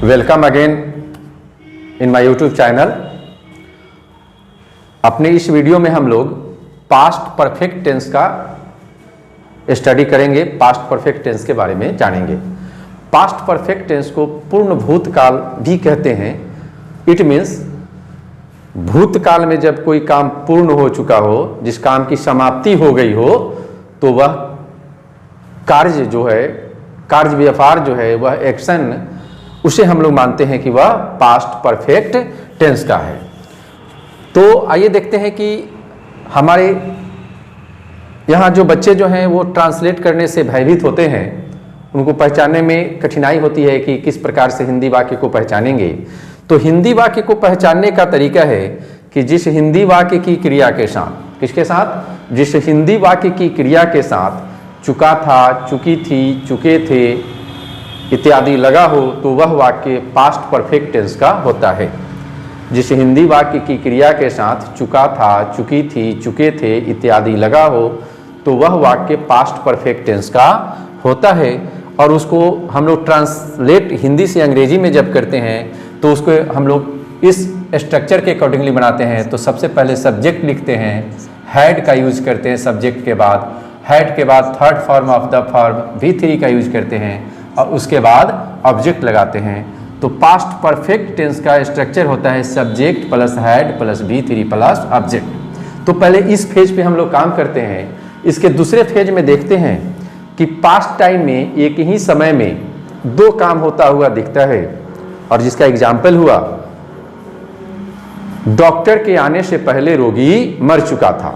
Welcome again in my YouTube channel. अपने इस video में हम लोग पास्ट परफेक्ट टेंस का स्टडी करेंगे, पास्ट परफेक्ट टेंस के बारे में जानेंगे। पास्ट परफेक्ट टेंस को पूर्ण भूतकाल भी कहते हैं। इट मीन्स भूतकाल में जब कोई काम पूर्ण हो चुका हो, जिस काम की समाप्ति हो गई हो, तो वह कार्य जो है, कार्य व्यवहार जो है, वह एक्शन, उसे हम लोग मानते हैं कि वह पास्ट परफेक्ट टेंस का है। तो आइए देखते हैं कि हमारे यहाँ जो बच्चे जो हैं वो ट्रांसलेट करने से भयभीत होते हैं, उनको पहचानने में कठिनाई होती है कि किस प्रकार से हिंदी वाक्य को पहचानेंगे। तो हिंदी वाक्य को पहचानने का तरीका है कि जिस हिंदी वाक्य की क्रिया के साथ, किसके साथ, जिस हिंदी वाक्य की क्रिया के साथ चुका था, चुकी थी, चुके थे इत्यादि लगा हो, तो वह वाक्य पास्ट परफेक्ट टेंस का होता है। जिस हिंदी वाक्य की क्रिया के साथ चुका था, चुकी थी, चुके थे इत्यादि लगा हो, तो वह वाक्य पास्ट परफेक्ट टेंस का होता है। और उसको हम लोग ट्रांसलेट हिंदी से अंग्रेजी में जब करते हैं तो उसको हम लोग इस स्ट्रक्चर के अकॉर्डिंगली बनाते हैं। तो सबसे पहले सब्जेक्ट लिखते हैं, हैड का यूज करते हैं सब्जेक्ट के बाद, हैड के बाद third form of the form V3 का यूज करते हैं और उसके बाद ऑब्जेक्ट लगाते हैं। तो पास्ट परफेक्ट टेंस का स्ट्रक्चर होता है subject plus had plus V3 plus object. तो पहले इस फेज पे हम लोग काम करते हैं। इसके दूसरे फेज में देखते हैं कि पास्ट टाइम में एक ही समय में दो काम होता हुआ दिखता है, और जिसका एग्जाम्पल हुआ डॉक्टर के आने से पहले रोगी मर चुका था।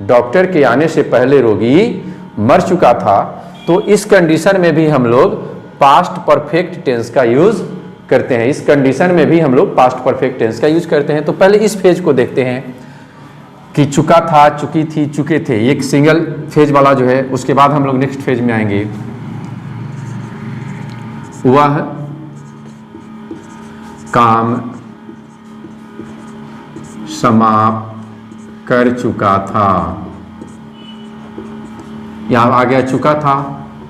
डॉक्टर के आने से पहले रोगी मर चुका था। तो इस कंडीशन में भी हम लोग पास्ट परफेक्ट टेंस का यूज करते हैं। इस कंडीशन में भी हम लोग पास्ट परफेक्ट टेंस का यूज करते हैं। तो पहले इस फेज को देखते हैं कि चुका था, चुकी थी, चुके थे, एक सिंगल फेज वाला जो है। उसके बाद हम लोग नेक्स्ट फेज में आएंगे। वह काम समाप्त कर चुका था। यहां आ गया चुका था,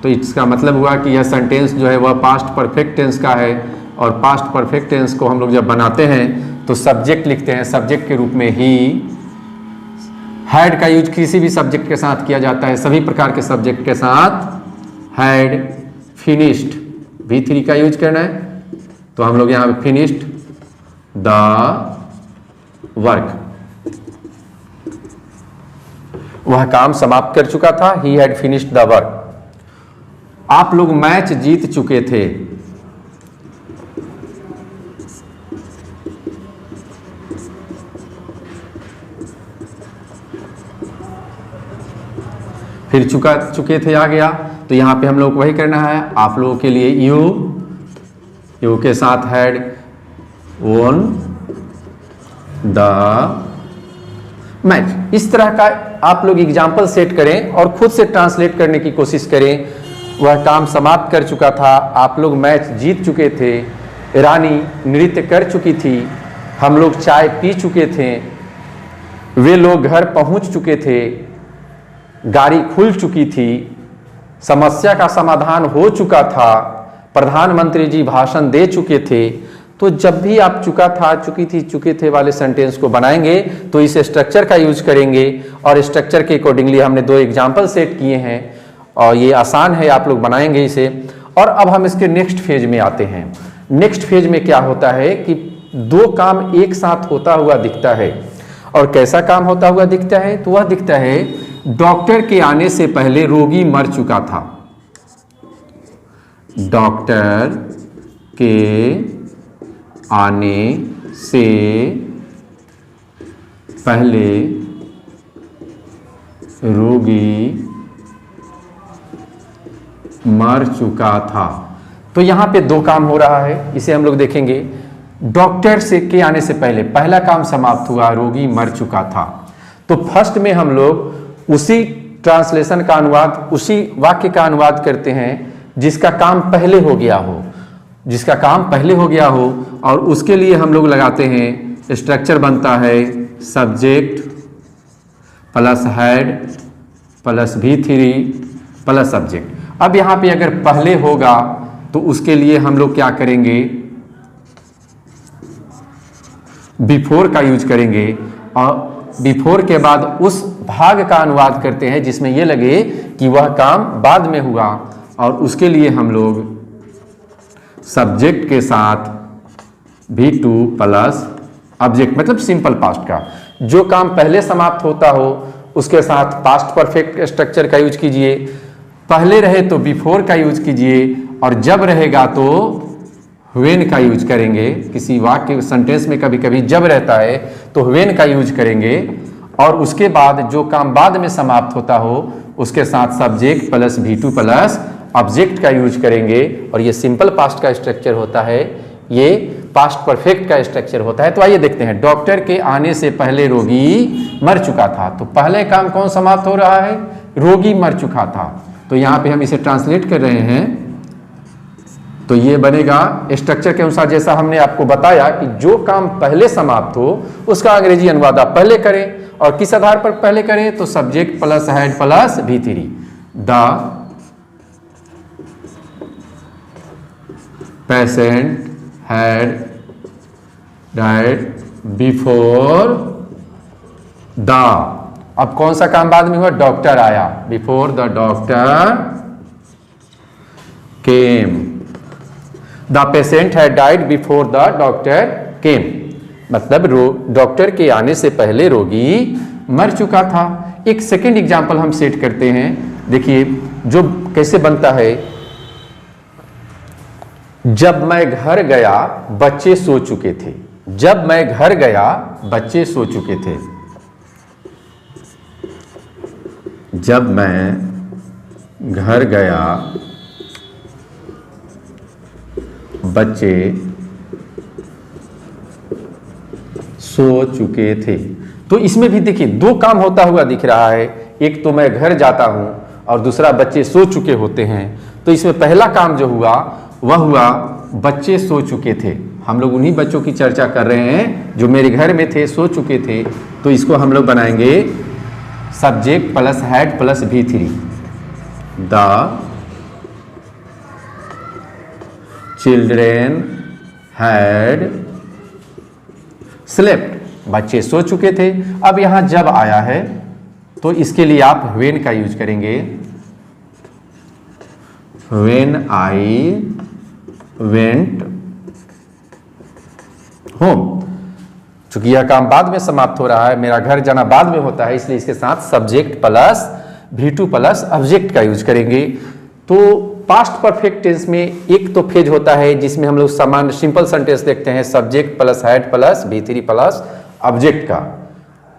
तो इसका मतलब हुआ कि यह सेंटेंस जो है वह पास्ट परफेक्ट टेंस का है। और पास्ट परफेक्ट टेंस को हम लोग जब बनाते हैं तो सब्जेक्ट लिखते हैं, सब्जेक्ट के रूप में ही। हैड का यूज किसी भी सब्जेक्ट के साथ किया जाता है, सभी प्रकार के सब्जेक्ट के साथ हैड फिनिश्ड V3 का यूज करना है। तो हम लोग यहां पे फिनिश्ड द वर्क, वह काम समाप्त कर चुका था। He had finished the work. आप लोग मैच जीत चुके थे। फिर चुके थे आ गया, तो यहां पे हम लोग वही करना है। आप लोगों के लिए यू के साथ हैड वोन द मैच। इस तरह का आप लोग एग्जाम्पल सेट करें और खुद से ट्रांसलेट करने की कोशिश करें। वह काम समाप्त कर चुका था, आप लोग मैच जीत चुके थे, रानी नृत्य कर चुकी थी, हम लोग चाय पी चुके थे, वे लोग घर पहुंच चुके थे, गाड़ी खुल चुकी थी, समस्या का समाधान हो चुका था, प्रधानमंत्री जी भाषण दे चुके थे। तो जब भी आप चुका था, चुकी थी, चुके थे वाले सेंटेंस को बनाएंगे तो इस स्ट्रक्चर का यूज करेंगे। और स्ट्रक्चर के अकॉर्डिंगली हमने दो एग्जाम्पल सेट किए हैं और ये आसान है, आप लोग बनाएंगे इसे। और अब हम इसके नेक्स्ट फेज में आते हैं। नेक्स्ट फेज में क्या होता है कि दो काम एक साथ होता हुआ दिखता है। और कैसा काम होता हुआ दिखता है? तो वह दिखता है डॉक्टर के आने से पहले रोगी मर चुका था। डॉक्टर के आने से पहले रोगी मर चुका था। तो यहां पे दो काम हो रहा है, इसे हम लोग देखेंगे। डॉक्टर से के आने से पहले पहला काम समाप्त हुआ, रोगी मर चुका था। तो फर्स्ट में हम लोग उसी ट्रांसलेशन का अनुवाद, उसी वाक्य का अनुवाद करते हैं जिसका काम पहले हो गया हो, जिसका काम पहले हो गया हो। और उसके लिए हम लोग लगाते हैं, स्ट्रक्चर बनता है subject plus had plus V3 plus subject. अब यहाँ पे अगर पहले होगा तो उसके लिए हम लोग क्या करेंगे, बिफोर का यूज करेंगे और बिफोर के बाद उस भाग का अनुवाद करते हैं जिसमें ये लगे कि वह काम बाद में हुआ, और उसके लिए हम लोग सब्जेक्ट के साथ V2 प्लस ऑब्जेक्ट, मतलब सिंपल पास्ट का जो काम पहले समाप्त होता हो उसके साथ पास्ट परफेक्ट स्ट्रक्चर का यूज कीजिए। पहले रहे तो बिफोर का यूज कीजिए, और जब रहेगा तो व्हेन का यूज करेंगे। किसी वाक्य सेंटेंस में कभी कभी जब रहता है तो व्हेन का यूज करेंगे, और उसके बाद जो काम बाद में समाप्त होता हो उसके साथ subject plus V2 plus object का यूज करेंगे। और ये सिंपल पास्ट का स्ट्रक्चर होता है, ये पास्ट परफेक्ट का स्ट्रक्चर होता है। तो आइए देखते हैं, डॉक्टर के आने से पहले रोगी मर चुका था। तो पहले काम कौन समाप्त हो रहा है? रोगी मर चुका था। तो यहां पे हम इसे ट्रांसलेट कर रहे हैं, तो ये बनेगा स्ट्रक्चर के अनुसार जैसा हमने आपको बताया कि जो काम पहले समाप्त हो उसका अंग्रेजी अनुवाद आप पहले करें, और किस आधार पर पहले करें? तो subject plus had plus V3। The patient had died before the, अब कौन सा काम बाद में हुआ? डॉक्टर आया, before the doctor came। the patient had died before the doctor came, मतलब डॉक्टर के आने से पहले रोगी मर चुका था। एक सेकेंड एग्जाम्पल हम सेट करते हैं, देखिए जो कैसे बनता है। जब मैं घर गया बच्चे सो चुके थे। जब मैं घर गया बच्चे सो चुके थे। जब मैं घर गया बच्चे सो चुके थे। तो इसमें भी देखिए दो काम होता हुआ दिख रहा है, एक तो मैं घर जाता हूं और दूसरा बच्चे सो चुके होते हैं। तो इसमें पहला काम जो हुआ वह हुआ बच्चे सो चुके थे। हम लोग उन्हीं बच्चों की चर्चा कर रहे हैं जो मेरे घर में थे, सो चुके थे। तो इसको हम लोग बनाएंगे subject plus had plus V3। The children had slept, बच्चे सो चुके थे। अब यहां जब आया है तो इसके लिए आप व्हेन का यूज करेंगे। व्हेन आई वेंट होम, चूंकि यह काम बाद में समाप्त हो रहा है, मेरा घर जाना बाद में होता है, इसलिए इसके साथ subject plus V2 plus object का यूज करेंगे। तो पास्ट परफेक्ट टेंस में एक तो फेज होता है जिसमें हम लोग सामान्य सिंपल सेंटेंस देखते हैं, subject plus had plus V3 plus object का।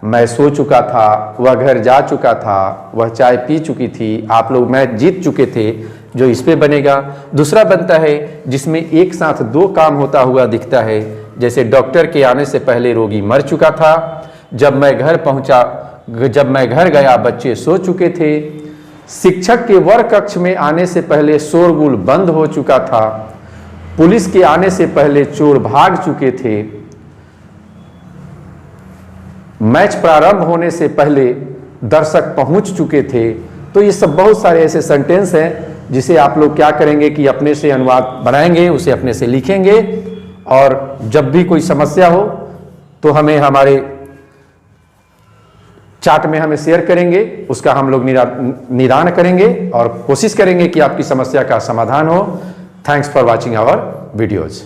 मैं सो चुका था, वह घर जा चुका था, वह चाय पी चुकी थी, आप लोग मैच जीत चुके थे, जो इस पे बनेगा। दूसरा बनता है जिसमें एक साथ दो काम होता हुआ दिखता है, जैसे डॉक्टर के आने से पहले रोगी मर चुका था। जब मैं घर गया बच्चे सो चुके थे। शिक्षक के वर्ग कक्ष में आने से पहले शोरगुल बंद हो चुका था। पुलिस के आने से पहले चोर भाग चुके थे। मैच प्रारंभ होने से पहले दर्शक पहुंच चुके थे। तो ये सब बहुत सारे ऐसे सेंटेंस हैं जिसे आप लोग क्या करेंगे कि अपने से अनुवाद बनाएंगे, उसे अपने से लिखेंगे, और जब भी कोई समस्या हो तो हमें हमारे चार्ट में हमें शेयर करेंगे, उसका हम लोग निदान करेंगे और कोशिश करेंगे कि आपकी समस्या का समाधान हो। Thanks for watching our videos.